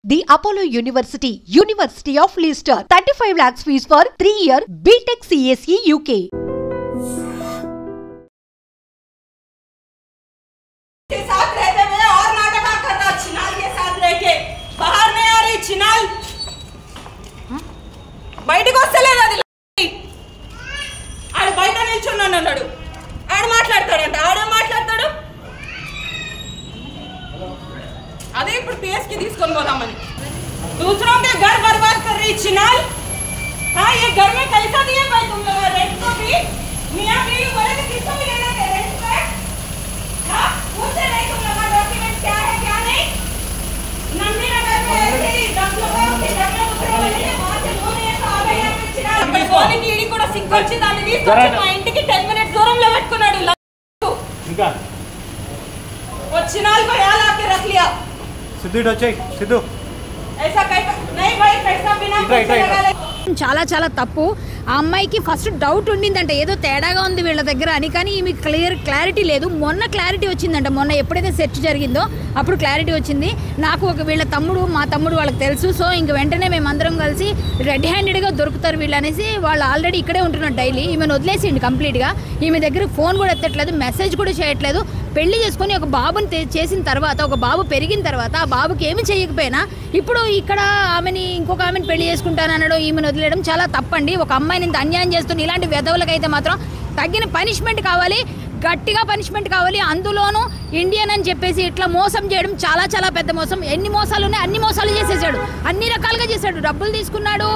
The Apollo University, University of Leicester, 35 lakhs fees for 3-year BTech CSE UK. के साथ रहते हुए और नाटक कर रहा चिनाल के साथ रह के बाहर नहीं आ रही चिनाल బయటికి వస్తలేదు అది ఆడు బయట నిల్చున్నాను అన్నాడు ఆడు మాట్లాడతాడంట ఆడేం మాట్లాడతాడు అదే ఇప్పుడు పిఎస్ కి తీసుకొని పోదామని दूसरों के घर बर्बाद कर रही चिनाल। हाँ ये घर में कैसा दिए भाई तुम लोग रेंट को भी मियां बीवी बोले कि किसको भी लेना है रेंट पे। हाँ पूछे नहीं तुम लोग डॉक्यूमेंट क्या है क्या नहीं नंदी नगर में ऐसे ही 10 लोगों के घर में उतरे वाले हैं वहाँ से लोग ये तो आ गए यहाँ पे चिनाल बोले कि इडी కూడా సింకొచ్చి దాన్ని తీసుకొచ్చి మా ఇంటికి 10 मिनट దూరంలో పెట్టుకున్నాడు ఇంకా वो चिनाल को यहाँ लाके रख लिया सिद्धू వచ్చేయ్ सिद्धू ऐसा नहीं भाई पैसा बिना पैसे लगा ले చాలా చాలా తప్పు ఆ అమ్మాయికి ఫస్ట్ డౌట్ ఉండిందంట ఏదో తేడాగా ఉంది వీళ్ళ దగ్గర అని కానీ ఈమె క్లారిటీ లేదు మొన్న క్లారిటీ వచ్చిందంట మొన్న ఎప్పుడైతే సెర్చ్ జరిగిందో అప్పుడు క్లారిటీ వచ్చింది నాకు ఒక వీళ్ళ తమ్ముడు మా తమ్ముడు వాళ్ళకి తెలుసు సో ఇంక వెంటనే మేమందరం కలిసి రెడ్ హ్యాండెడ్గా దొరుకుతారు వీళ్ళు అనేసి వాళ్ళు ఆల్రెడీ ఇక్కడే ఉంటున్నారు డైలీ ఈమెను వదిలేసిండి కంప్లీట్గా ఈమె దగ్గర ఫోన్ కూడా ఎత్తట్లేదు మెసేజ్ కూడా చేయట్లేదు పెళ్లి చేసుకొని ఒక బాబుని చేసిన తర్వాత ఒక బాబు పెరిగిన తర్వాత ఆ బాబుకి ఏమి చేయకపోయినా ఇప్పుడు ఇక్కడ ఆమెని ఇంకొక ఆమెను పెళ్లి చేసుకుంటానన్నాడు ఈమెను వదిలేయడం చాలా తప్పండి ఒక అమ్మాయిని ఇంత అన్యాయం చేస్తున్న ఇలాంటి వెధవులకైతే మాత్రం తగిన పనిష్మెంట్ కావాలి గట్టిగా పనిష్మెంట్ కావాలి అందులోనూ ఇండియన్ అని చెప్పేసి ఇట్లా మోసం చేయడం చాలా చాలా పెద్ద మోసం ఎన్ని మోసాలు ఉన్నాయి అన్ని మోసాలు చేసేసాడు అన్ని రకాలుగా చేశాడు డబ్బులు తీసుకున్నాడు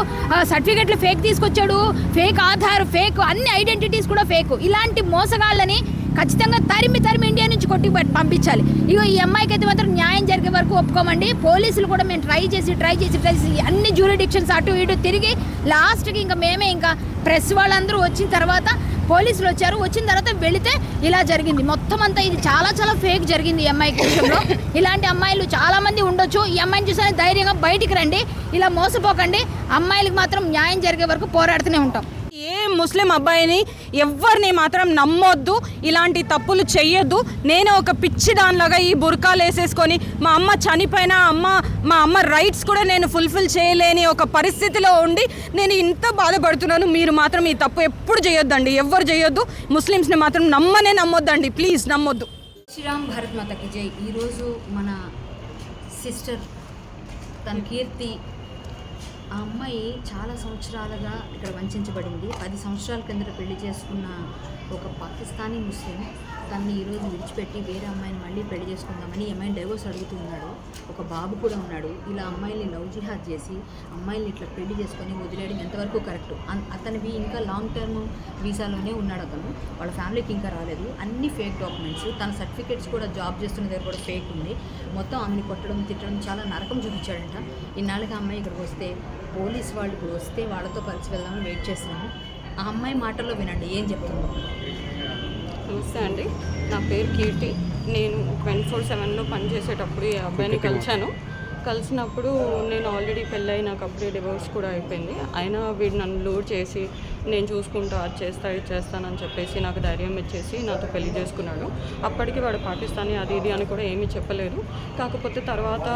సర్టిఫికెట్లు ఫేక్ తీసుకొచ్చాడు ఫేక్ ఆధార్ ఫేక్ అన్ని ఐడెంటిటీస్ కూడా ఫేక్ ఇలాంటి మోసగాళ్ళని ఖచ్చితంగా తరిమి ఇండియా నుంచి కొట్టి పంపించాలి ఇగో ఈ అమ్మాయికి అయితే మాత్రం న్యాయం జరిగే వరకు ఒప్పుకోమండి పోలీసులు కూడా మేము ట్రై చేసి అన్ని జ్యూరిడిక్షన్స్ అటు ఇటు తిరిగి లాస్ట్కి ఇంకా మేమే ఇంకా ప్రెస్ వాళ్ళందరూ వచ్చిన తర్వాత పోలీసులు వచ్చారు వచ్చిన తర్వాత వెళితే ఇలా జరిగింది మొత్తం అంతా ఇది చాలా చాలా ఫేక్ జరిగింది ఈ అమ్మాయి విషయంలో ఇలాంటి అమ్మాయిలు చాలా మంది ఉండొచ్చు ఈ అమ్మాయిని చూసానే ధైర్యంగా బయటికి రండి ఇలా మోసపోకండి అమ్మాయిలకు మాత్రం న్యాయం జరిగే వరకు పోరాడుతూనే ఉంటాం ఏ ముస్లిం అబ్బాయిని ఎవరిని మాత్రం నమ్మొద్దు ఇలాంటి తప్పులు చెయ్యొద్దు నేను ఒక పిచ్చి దానిలాగా ఈ బుర్కాలు వేసేసుకొని మా అమ్మ చనిపోయినా మా అమ్మ రైట్స్ కూడా నేను ఫుల్ఫిల్ చేయలేని ఒక పరిస్థితిలో ఉండి నేను ఇంత బాధపడుతున్నాను మీరు మాత్రం ఈ తప్పు ఎప్పుడు చేయొద్దండి ఎవరు చేయొద్దు ముస్లిమ్స్ని మాత్రం నమ్మొద్దండి ప్లీజ్ నమ్మొద్దు శ్రీరామ్ భారత్ మాతకి జై ఈరోజు మన సిస్టర్ తన కీర్తి ఆ అమ్మాయి చాలా సంవత్సరాలుగా ఇక్కడ వంచబడింది 10 సంవత్సరాల కింద పెళ్లి చేసుకున్న ఒక పాకిస్తానీ ముస్లిం తనని ఈరోజు విడిచిపెట్టి వేరే అమ్మాయిని మళ్ళీ పెళ్లి చేసుకుందామని ఈ అమ్మాయిని డైవోర్స్ అడుగుతూ ఉన్నాడు ఒక బాబు కూడా ఉన్నాడు ఇలా అమ్మాయిని లవ్ జిహాద్ చేసి అమ్మాయిని ఇట్లా పెళ్లి చేసుకొని వదిలేయడం ఎంతవరకు కరెక్ట్ అతనివి ఇంకా లాంగ్ టర్మ్ వీసాలోనే ఉన్నాడు అతను వాళ్ళ ఫ్యామిలీకి ఇంకా రాలేదు అన్ని ఫేక్ డాక్యుమెంట్స్ తన సర్టిఫికేట్స్ కూడా జాబ్ చేస్తున్న దగ్గర కూడా ఫేక్ ఉంది మొత్తం ఆమెని కొట్టడం తిట్టడం చాలా నరకం చూపించాడంట ఇన్నాళ్ళకి అమ్మాయి ఇక్కడికి వస్తే పోలీస్ వాళ్ళు ఇప్పుడు వస్తే వాళ్ళతో కలిసి వెళ్దామని వెయిట్ చేస్తున్నాము ఆ అమ్మాయి మాటల్లో వినండి ఏం చెప్తున్నాను నమస్తే అండి నా పేరు కీర్తి నేను 24/7లో పనిచేసేటప్పుడు ఈ అబ్బాయిని కలిసినప్పుడు నేను ఆల్రెడీ పెళ్ళయి నాకు అప్పుడే డివోర్స్ కూడా అయిపోయింది అయినా వీడు నన్ను లూర్ చేసి నేను చూసుకుంటా అది చేస్తానని చెప్పేసి నాకు ధైర్యం ఇచ్చేసి నాతో పెళ్లి చేసుకున్నాడు అప్పటికి వాడు పాకిస్తానీ అది ఇది అని కూడా ఏమీ చెప్పలేదు కాకపోతే తర్వాత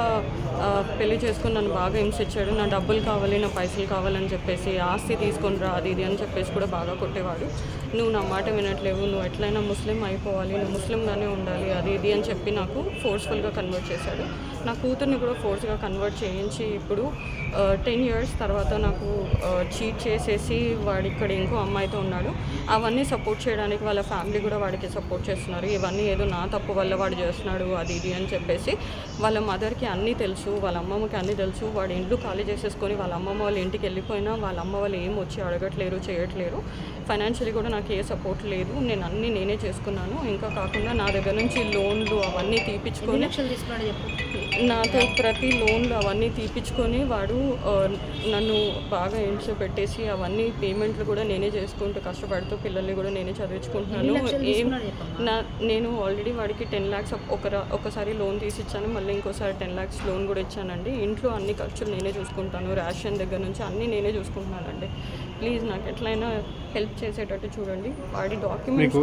పెళ్లి చేసుకుని నన్ను బాగా హింసించాడు నా డబ్బులు కావాలి నా పైసలు కావాలని చెప్పేసి ఆస్తి తీసుకొని రా అది ఇది అని చెప్పేసి కూడా బాగా కొట్టేవాడు నువ్వు నా మాట వినట్లేవు నువ్వు ఎట్లయినా ముస్లిం అయిపోవాలి నువ్వు ముస్లింగానే ఉండాలి అది ఇది అని చెప్పి నాకు ఫోర్స్ఫుల్గా కన్వర్ట్ చేశాడు నా కూతుర్ని కూడా ఫోర్స్గా కన్వర్ట్ చేయించి ఇప్పుడు 10 years తర్వాత నాకు చీట్ చేసేసి వాడు ఇక్కడ ఇంకో అమ్మాయితో ఉన్నాడు అవన్నీ సపోర్ట్ చేయడానికి వాళ్ళ ఫ్యామిలీ కూడా వాడికి సపోర్ట్ చేస్తున్నారు ఇవన్నీ ఏదో నా తప్పు వల్ల వాడు చేస్తున్నాడు అది ఇది అని చెప్పేసి వాళ్ళ మదర్కి అన్నీ తెలుసు వాళ్ళ అమ్మమ్మకి అన్నీ తెలుసు వాడు ఇంట్లో ఖాళీ చేసేసుకొని వాళ్ళ అమ్మమ్మ వాళ్ళ ఇంటికి వెళ్ళిపోయినా వాళ్ళ అమ్మ వాళ్ళు ఏం వచ్చి అడగట్లేరు చేయట్లేరు ఫైనాన్షియలీ కూడా నాకు ఏ సపోర్ట్ లేదు నేను అన్నీ నేనే చేసుకున్నాను ఇంకా కాకుండా నా దగ్గర నుంచి లోన్లు అవన్నీ తీపించుకొని నాతో ప్రతి లోన్లు అవన్నీ తీపించుకొని వాడు నన్ను బాగా హింస పెట్టేసి అవన్నీ పేమెంట్లు కూడా నేనే చేసుకుంటూ కష్టపడుతూ పిల్లల్ని కూడా నేనే చదివించుకుంటున్నాను నేను ఆల్రెడీ వాడికి 10 lakhs ఒకసారి లోన్ తీసి ఇచ్చాను మళ్ళీ ఇంకోసారి 10 lakhs లోన్ కూడా ఇచ్చానండి ఇంట్లో అన్ని ఖర్చులు నేనే చూసుకుంటాను రేషన్ దగ్గర నుంచి అన్నీ నేనే చూసుకుంటున్నానండి ప్లీజ్ నాకు ఎట్లయినా హెల్ప్ చేసేటట్టు చూడండి వాడి డాక్యుమెంట్స్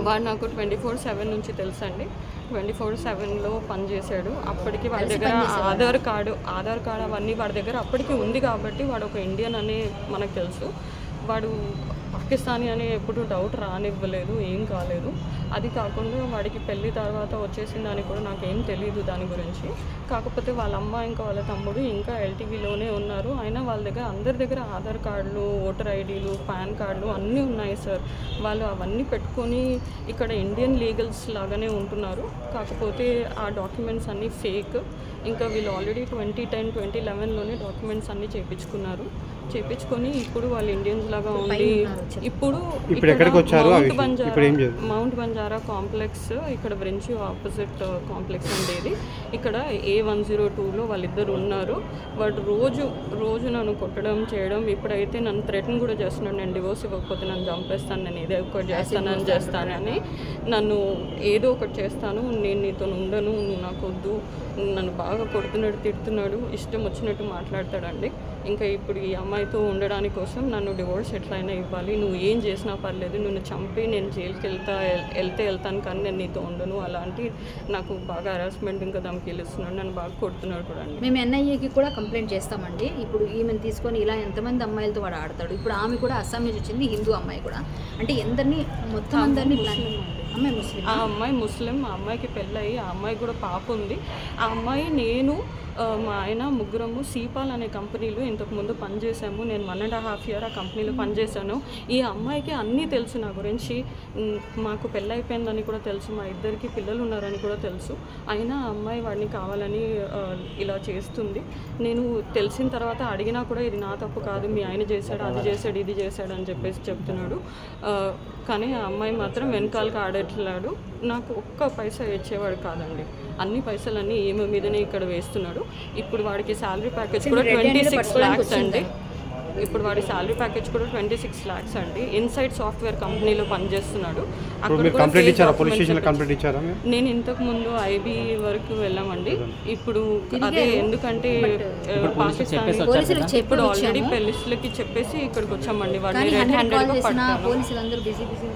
వాడు నాకు 24/7 నుంచి తెలుసండి 24/7లో పనిచేశాడు. అప్పటికి వాడి దగ్గర ఆధార్ కార్డు అవన్నీ వాడి దగ్గర అప్పటికి ఉంది కాబట్టి వాడు ఒక ఇండియన్ అని మనకు తెలుసు. వాడు పాకిస్తానీ అని ఎప్పుడు డౌట్ రానివ్వలేదు, ఏం కాలేదు. అది కాకుండా వాడికి పెళ్ళి తర్వాత వచ్చేసిందని కూడా నాకేం తెలియదు దాని గురించి. కాకపోతే వాళ్ళ అమ్మ ఇంకా వాళ్ళ తమ్ముడు ఇంకా ఎల్టీవీలోనే ఉన్నారు. అయినా వాళ్ళ దగ్గర అందరి దగ్గర ఆధార్ కార్డులు, ఓటర్ ఐడీలు, పాన్ కార్డులు అన్నీ ఉన్నాయి సార్. వాళ్ళు అవన్నీ పెట్టుకొని ఇక్కడ ఇండియన్ లీగల్స్ లాగానే ఉంటున్నారు. కాకపోతే ఆ డాక్యుమెంట్స్ అన్నీ ఫేక్. ఇంకా వీళ్ళు ఆల్రెడీ 2010, 2011లోనే డాక్యుమెంట్స్ అన్నీ చేయించుకొని ఇప్పుడు వాళ్ళు ఇండియన్స్ లాగా ఉండి ఇప్పుడు ఎక్కడికి వచ్చారు? మౌంట్ బంజారా కాంప్లెక్స్, ఇక్కడ బ్రెంచి ఆపోజిట్ కాంప్లెక్స్ ఉండేది. ఇక్కడ A102లో వాళ్ళిద్దరు ఉన్నారు. వాడు రోజు నన్ను కొట్టడం చేయడం, ఇప్పుడైతే నన్ను థ్రెటన్ కూడా చేస్తున్నాడు. నేను డివోర్స్ ఇవ్వకపోతే నన్ను చంపేస్తాను, నేను ఏదో ఒకటి చేస్తానని నన్ను ఏదో ఒకటి చేస్తాను, నేను నీతో ఉండను, నువ్వు నాకు వద్దు, నన్ను బాగా కొడుతున్నాడు, తిడుతున్నాడు, ఇష్టం వచ్చినట్టు మాట్లాడతాడండి. ఇంకా ఇప్పుడు ఈ అమ్మాయితో ఉండడానికి కోసం నన్ను డివోర్స్ ఎట్లయినా ఇవ్వాలి, నువ్వు ఏం చేసినా పర్లేదు, నిన్ను చంపి నేను జైలుకి వెళ్తాను కానీ నేను నీతో ఉండను, అలాంటి నాకు బాగా హరాస్మెంట్ ఇంకా ధమకీలు ఇస్తున్నాడు, నన్ను బాగా కొడుతున్నాడు కూడా అండి. మేము ఎన్ఐఏకి కూడా కంప్లైంట్ చేస్తామండి. ఇప్పుడు ఈమెను తీసుకొని ఇలా ఎంతమంది అమ్మాయిలతో వాడు ఆడతాడు. ఇప్పుడు ఆమె కూడా అస్సాం నుంచి వచ్చింది, హిందూ అమ్మాయి కూడా. అంటే మొత్తం అందరినీ ఆ అమ్మాయి ముస్లిం. ఆ అమ్మాయికి పెళ్ళయి ఆ అమ్మాయికి కూడా పాప ఉంది. ఆ అమ్మాయి నేను మా ఆయన ముగ్గురము సీపాల్ అనే కంపెనీలో ఇంతకుముందు పనిచేసాము. నేను 1.5 year ఆ కంపెనీలో పనిచేశాను. ఈ అమ్మాయికి అన్నీ తెలుసు నా గురించి. మాకు పెళ్ళైపోయిందని కూడా తెలుసు, మా ఇద్దరికి పిల్లలు ఉన్నారని కూడా తెలుసు. అయినా ఆ అమ్మాయి వాడిని కావాలని ఇలా చేస్తుంది. నేను తెలిసిన తర్వాత అడిగినా కూడా ఇది నా తప్పు కాదు, మీ ఆయన చేశాడు, అది చేశాడు, ఇది చేశాడు అని చెప్పేసి చెప్తున్నాడు. కానీ ఆ అమ్మాయి మాత్రం వెనకాలకు ఆడట్లాడు. నాకు ఒక్క పైసా ఇచ్చేవాడు కాదండి. అన్ని పైసలన్నీ ఈమె మీదనే ఇక్కడ వేస్తున్నాడు. ఇప్పుడు వాడికి శాలరీ ప్యాకేజ్ కూడా 26 lakhs అండి. ఇప్పుడు వాడి శాలరీ ప్యాకేజ్ కూడా 26 lakhs అండి. ఇన్సైడ్ సాఫ్ట్వేర్ కంపెనీలో పనిచేస్తున్నాడు. నేను ఇంతకు ముందు ఐబీ వరకు వెళ్ళామండి. ఇప్పుడు అదే ఎందుకంటే పాకిస్తాన్ ఇప్పుడు ఆల్రెడీ పెళ్లికి చెప్పేసి ఇక్కడికి వచ్చామండి. వాడిని రెడ్ హ్యాండెడ్గా పట్టాను.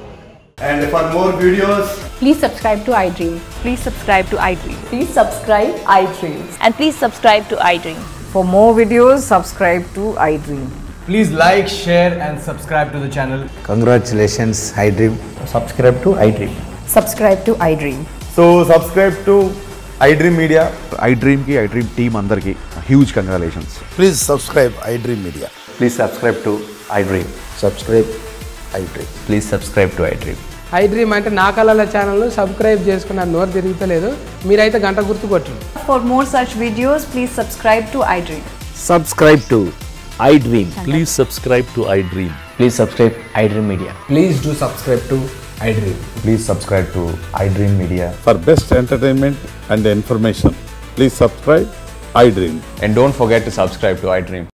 And for more videos, please subscribe to iDream. Please subscribe to iDream. Please subscribe iDream. And please subscribe to iDream. For more videos, subscribe to iDream. please like, share and subscribe to the channel. Congratulations, iDream. Subscribe to iDream. Subscribe to iDream. So subscribe to iDream Media. iDream team andarki huge congratulations. Please subscribe iDream Media. Please subscribe to iDream. Subscribe iDream. Please subscribe to iDream. iDream అంటే నా కళల ఛానల్ను subscribe చేసుకున్న నోరు తిరుగుతలేదు, మీరైతే గంట గుర్తు కొట్టండి. For more such videos, please subscribe to iDream. Subscribe to iDream. Please subscribe to iDream. Please subscribe iDream Media. Please do subscribe to iDream. Please subscribe to iDream Media. For best entertainment and information, please subscribe iDream. And don't forget to subscribe to iDream.